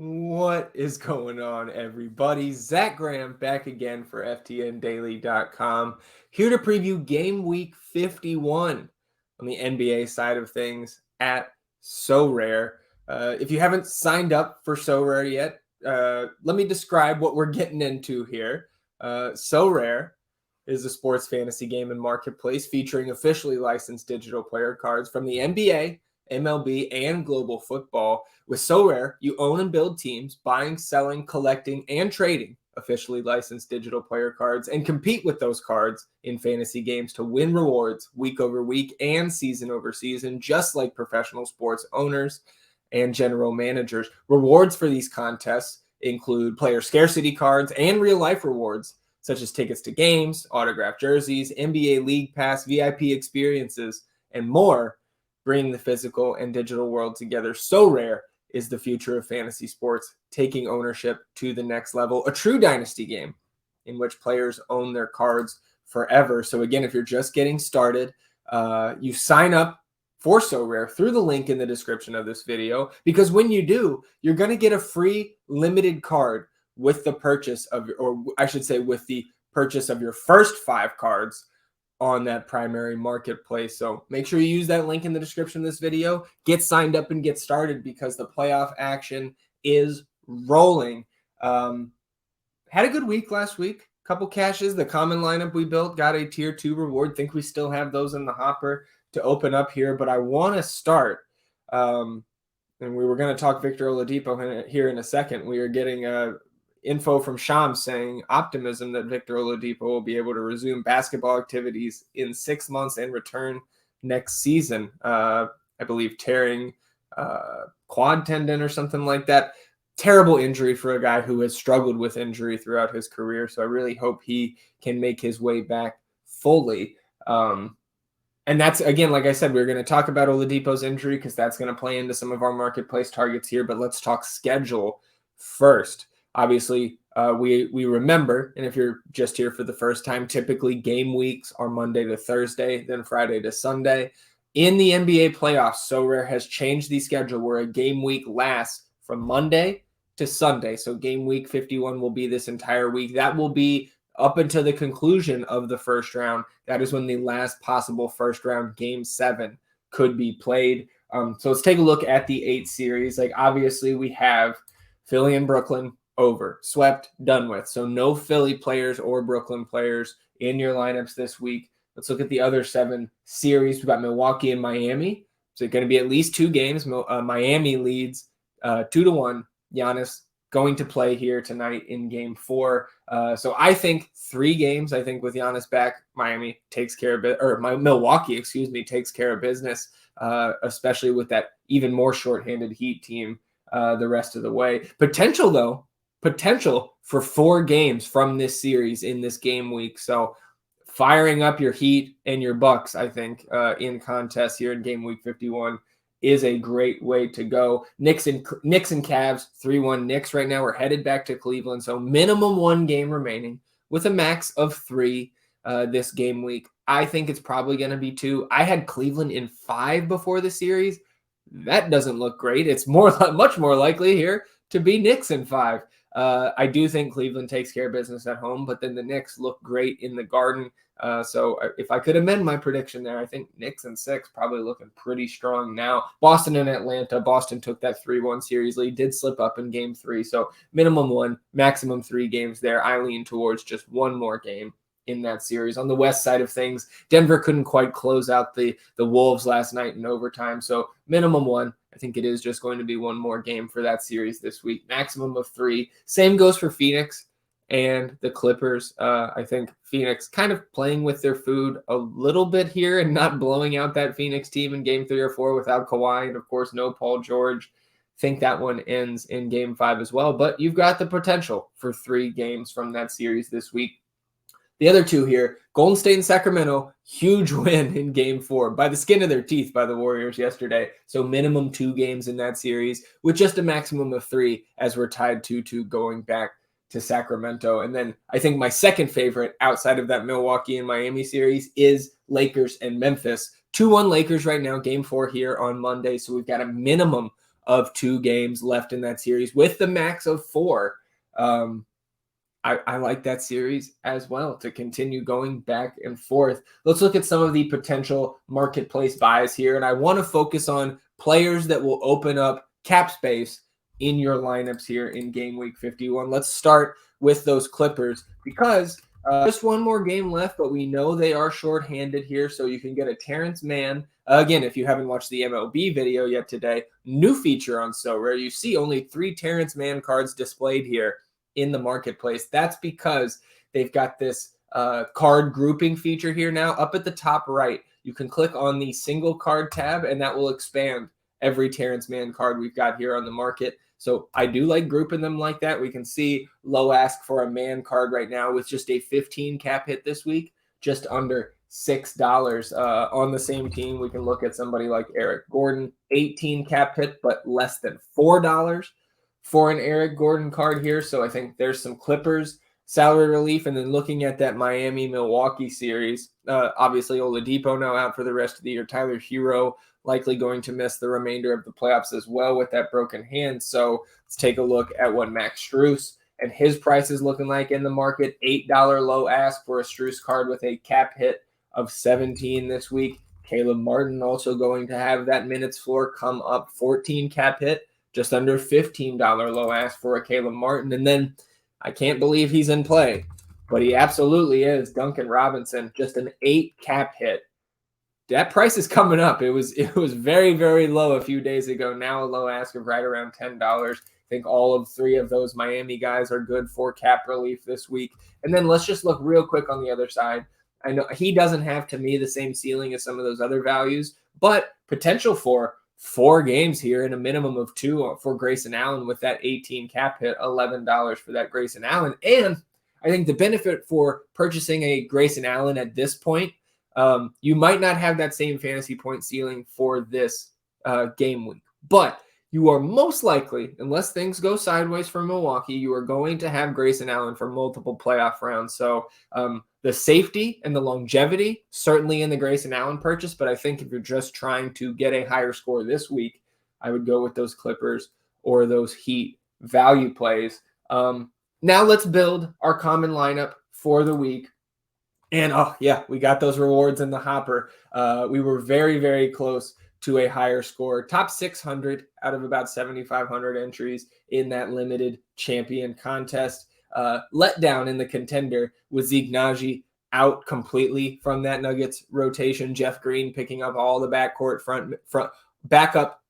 What is going on, everybody? Zac Graham back again for FTNDaily.com, here to preview Game Week 51 on the NBA side of things at Sorare. If you haven't signed up for Sorare yet, let me describe what we're getting into here. Sorare is a sports fantasy game and marketplace featuring officially licensed digital player cards from the NBA, MLB, and global football. With Sorare, you own and build teams, buying, selling, collecting, and trading officially licensed digital player cards, and compete with those cards in fantasy games to win rewards week over week and season over season, just like professional sports owners and general managers. Rewards for these contests include player scarcity cards and real-life rewards, such as tickets to games, autographed jerseys, NBA League Pass, VIP experiences, and more, bringing the physical and digital world together. Sorare is the future of fantasy sports, taking ownership to the next level. A true dynasty game in which players own their cards forever. So again, if you're just getting started, you sign up for Sorare through the link in the description of this video, because when you do, you're going to get a free limited card with the purchase of, or I should say with the purchase of your first 5 cards on that primary marketplace. So make sure you use that link in the description of this video. Get signed up and get started, because the playoff action is rolling. Had a good week last week. Couple cashes. The common lineup we built got a tier 2 reward. Think we still have those in the hopper to open up here, but I want to start. And we were going to talk Victor Oladipo here in a second. We are getting info from Shams saying optimism that Victor Oladipo will be able to resume basketball activities in 6 months and return next season. I believe tearing quad tendon or something like that. Terrible injury for a guy who has struggled with injury throughout his career. So I really hope he can make his way back fully. And that's, again, like I said, we're going to talk about Oladipo's injury because that's going to play into some of our marketplace targets here. But let's talk schedule first. Obviously, we remember, and if you're just here for the first time, typically game weeks are Monday to Thursday, then Friday to Sunday. In the NBA playoffs, Sorare has changed the schedule where a game week lasts from Monday to Sunday. So game week 51 will be this entire week. That will be up until the conclusion of the first round. That is when the last possible first round game 7 could be played. So let's take a look at the 8 series. Like, obviously, we have Philly and Brooklyn over, swept, done with. So no Philly players or Brooklyn players in your lineups this week. Let's look at the other 7 series. We've got Milwaukee and Miami. So it's going to be at least 2 games. Miami leads 2-1. Giannis going to play here tonight in game 4. So I think 3 games. I think with Giannis back, Miami takes care of it, or Milwaukee, takes care of business, especially with that even more shorthanded Heat team the rest of the way. Potential for 4 games from this series in this game week. So firing up your Heat and your Bucks, I think, in contest here in game week 51 is a great way to go. Knicks and Cavs, 3-1 Knicks right now. We're headed back to Cleveland. So minimum 1 game remaining with a max of 3 this game week. I think it's probably going to be 2. I had Cleveland in 5 before the series. That doesn't look great. It's much more likely here to be Knicks in 5. I do think Cleveland takes care of business at home, but then the Knicks look great in the Garden. So if I could amend my prediction there, I think Knicks in 6 probably looking pretty strong now. Boston and Atlanta. Boston took that 3-1 series lead, did slip up in game 3. So minimum 1, maximum 3 games there. I lean towards just 1 more game in that series. On the west side of things, Denver couldn't quite close out the Wolves last night in overtime. So minimum 1. I think it is just going to be 1 more game for that series this week. Maximum of 3. Same goes for Phoenix and the Clippers. I think Phoenix kind of playing with their food a little bit here and not blowing out that Phoenix team in game 3 or 4 without Kawhi. And of course, no Paul George. Think that one ends in game 5 as well. But you've got the potential for 3 games from that series this week. The other 2 here, Golden State and Sacramento, huge win in game 4 by the skin of their teeth by the Warriors yesterday. So minimum 2 games in that series with just a maximum of 3 as we're tied 2-2 going back to Sacramento. And then I think my second favorite outside of that Milwaukee and Miami series is Lakers and Memphis. 2-1 Lakers right now, game 4 here on Monday. So we've got a minimum of 2 games left in that series with the max of 4. I like that series as well to continue going back and forth. Let's look at some of the potential marketplace buys here. And I want to focus on players that will open up cap space in your lineups here in game week 51. Let's start with those Clippers because just one more game left, but we know they are shorthanded here. So you can get a Terrence Mann. Again, if you haven't watched the MLB video yet today, new feature on Sorare. You see only 3 Terrence Mann cards displayed here in the marketplace. That's because they've got this card grouping feature here now. Up at the top right, you can click on the single card tab and that will expand every Terrence Mann card we've got here on the market. So I do like grouping them like that. We can see low ask for a man card right now with just a 15 cap hit this week, just under $6 on the same team. We can look at somebody like Eric Gordon, 18 cap hit, but less than $4 for an Eric Gordon card here. So I think there's some Clippers salary relief. And then looking at that Miami-Milwaukee series, obviously Oladipo now out for the rest of the year. Tyler Hero likely going to miss the remainder of the playoffs as well with that broken hand. So let's take a look at what Max Strus and his price is looking like in the market. $8 low ask for a Strus card with a cap hit of 17 this week. Caleb Martin also going to have that minutes floor come up, 14 cap hit, just under $15 low ask for a Caleb Martin. And then I can't believe he's in play, but he absolutely is. Duncan Robinson, just an 8 cap hit. That price is coming up. It was very, very low a few days ago. Now a low ask of right around $10. I think all of 3 of those Miami guys are good for cap relief this week. And then let's just look real quick on the other side. I know he doesn't have, to me, the same ceiling as some of those other values, but potential for 4 games here and a minimum of 2 for Grayson Allen with that 18 cap hit, $11 for that Grayson Allen. And I think the benefit for purchasing a Grayson Allen at this point, you might not have that same fantasy point ceiling for this game week, but you are most likely, unless things go sideways for Milwaukee, you are going to have Grayson Allen for multiple playoff rounds. So the safety and the longevity, certainly in the Grayson Allen purchase, but I think if you're just trying to get a higher score this week, I would go with those Clippers or those Heat value plays. Now let's build our common lineup for the week. And oh yeah, we got those rewards in the hopper. We were very, very close to a higher score. Top 600 out of about 7,500 entries in that limited champion contest. Let down in the contender with Zeke Naji out completely from that Nuggets rotation. Jeff Green picking up all the backup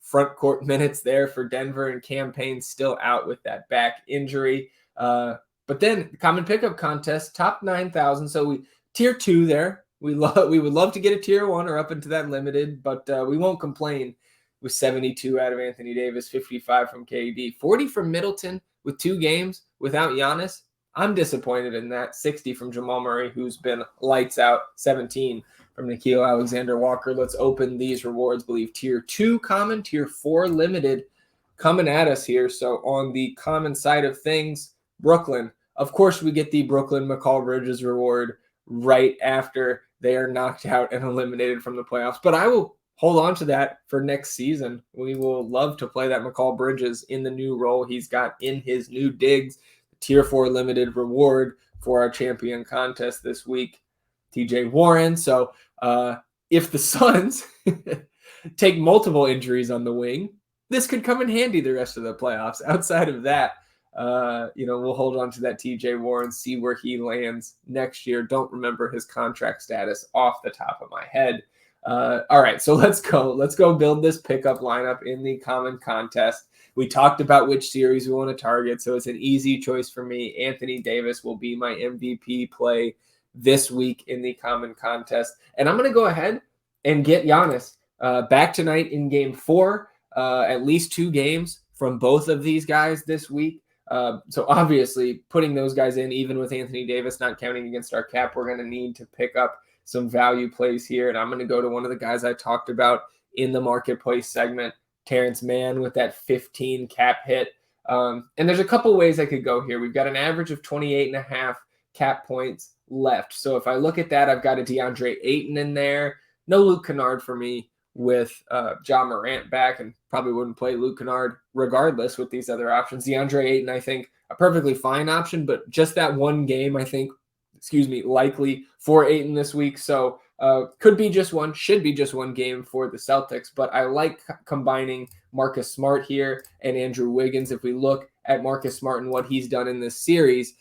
front court minutes there for Denver, and Cam Payne still out with that back injury. But then the common pickup contest, top 9,000. So we tier 2 there. We would love to get a tier 1 or up into that limited, but we won't complain with 72 out of Anthony Davis, 55 from KD, 40 from Middleton with 2 games without Giannis. I'm disappointed in that. 60 from Jamal Murray, who's been lights out, 17 from Nickeil Alexander-Walker. Let's open these rewards. I believe tier 2 common, tier 4 limited coming at us here. So on the common side of things, Brooklyn. Of course, we get the Brooklyn McCall Bridges reward right after they are knocked out and eliminated from the playoffs. But I will hold on to that for next season. We will love to play that McCall Bridges in the new role he's got in his new digs. Tier 4 limited reward for our champion contest this week, TJ Warren. So if the Suns take multiple injuries on the wing, this could come in handy the rest of the playoffs. Outside of that, we'll hold on to that TJ Warren, see where he lands next year. Don't remember his contract status off the top of my head. All right, so let's go build this pickup lineup in the common contest. We talked about which series we want to target, so it's an easy choice for me. Anthony Davis will be my MVP play this week in the common contest. And I'm going to go ahead and get Giannis back tonight in game 4, at least 2 games from both of these guys this week. So obviously putting those guys in, even with Anthony Davis not counting against our cap, we're going to need to pick up some value plays here. And I'm going to go to one of the guys I talked about in the marketplace segment, Terrence Mann with that 15 cap hit. And there's a couple ways I could go here. We've got an average of 28.5 cap points left. So if I look at that, I've got a DeAndre Ayton in there. No Luke Kennard for me. with Ja Morant back, and probably wouldn't play Luke Kennard regardless with these other options. DeAndre Ayton, I think, a perfectly fine option, but just that one game, I think, likely for Ayton this week. So could be just one, should be just one game for the Celtics. But I like combining Marcus Smart here and Andrew Wiggins. If we look at Marcus Smart and what he's done in this series,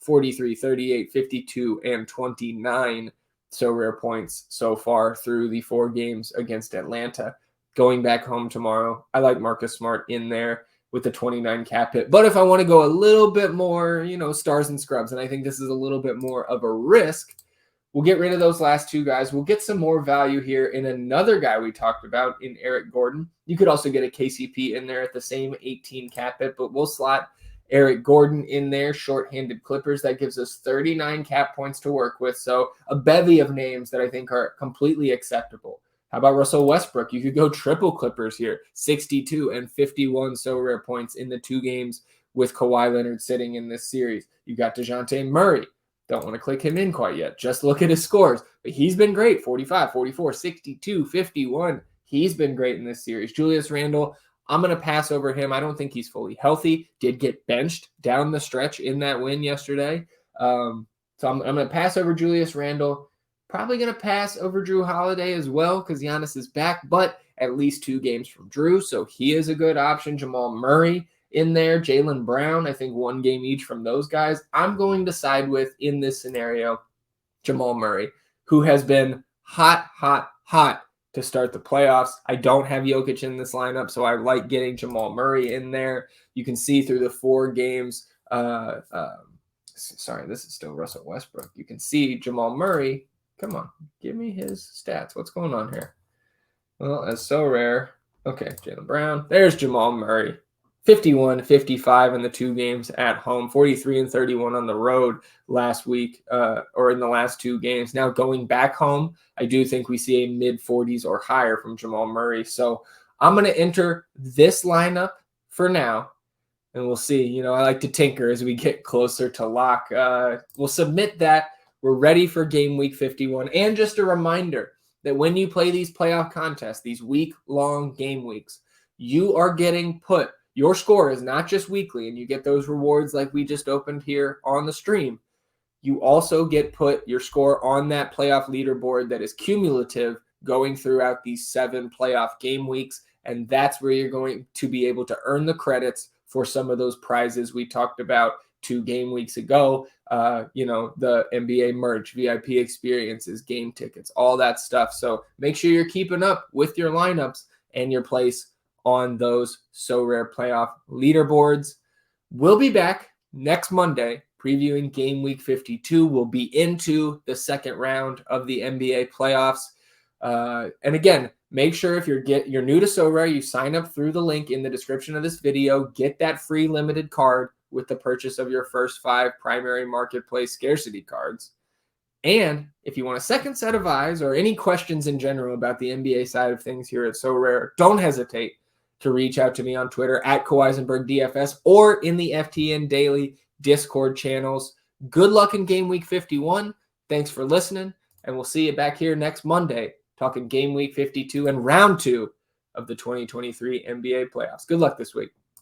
43, 38, 52, and 29 Sorare points so far through the 4 games against Atlanta. Going back home tomorrow, I like Marcus Smart in there with the 29 cap hit. But if I want to go a little bit more, stars and scrubs, and I think this is a little bit more of a risk, we'll get rid of those last 2 guys. We'll get some more value here in another guy we talked about in Eric Gordon. You could also get a KCP in there at the same 18 cap hit, but we'll slot Eric Gordon in there, shorthanded Clippers. That gives us 39 cap points to work with. So a bevy of names that I think are completely acceptable. How about Russell Westbrook? You could go triple Clippers here, 62 and 51 Sorare points in the 2 games with Kawhi Leonard sitting in this series. You got DeJounte Murray. Don't want to click him in quite yet. Just look at his scores. But he's been great, 45, 44, 62, 51. He's been great in this series. Julius Randle, I'm going to pass over him. I don't think he's fully healthy. Did get benched down the stretch in that win yesterday. So I'm going to pass over Julius Randle. Probably going to pass over Drew Holiday as well because Giannis is back, but at least 2 games from Drew, so he is a good option. Jamal Murray in there, Jaylen Brown, I think 1 game each from those guys. I'm going to side with, in this scenario, Jamal Murray, who has been hot to start the playoffs. I don't have Jokic in this lineup, so I like getting Jamal Murray in there. You can see through the 4 games, sorry, this is still Russell Westbrook. You can see Jamal Murray. Come on, give me his stats. What's going on here? Well, that's so rare. Okay, Jaylen Brown. There's Jamal Murray. 51, 55 in the 2 games at home, 43 and 31 on the road last week, or in the last 2 games. Now going back home, I do think we see a mid-40s or higher from Jamal Murray. So I'm going to enter this lineup for now, and we'll see. I like to tinker as we get closer to lock. We'll submit that. We're ready for game week 51. And just a reminder that when you play these playoff contests, these week-long game weeks, you are getting put. Your score is not just weekly, and you get those rewards like we just opened here on the stream. You also get put your score on that playoff leaderboard that is cumulative going throughout these 7 playoff game weeks, and that's where you're going to be able to earn the credits for some of those prizes we talked about 2 game weeks ago. The NBA merch, VIP experiences, game tickets, all that stuff. So make sure you're keeping up with your lineups and your place on those Sorare playoff leaderboards. We'll be back next Monday previewing game week 52. We'll be into the second round of the NBA playoffs. And again, make sure if you're new to Sorare, you sign up through the link in the description of this video. Get that free limited card with the purchase of your first 5 primary marketplace scarcity cards. And if you want a second set of eyes or any questions in general about the NBA side of things here at Sorare, don't hesitate to reach out to me on Twitter at KawhiSenbergDFS or in the FTN Daily Discord channels. Good luck in game week 51. Thanks for listening, and we'll see you back here next Monday talking game week 52 and round 2 of the 2023 NBA playoffs. Good luck this week.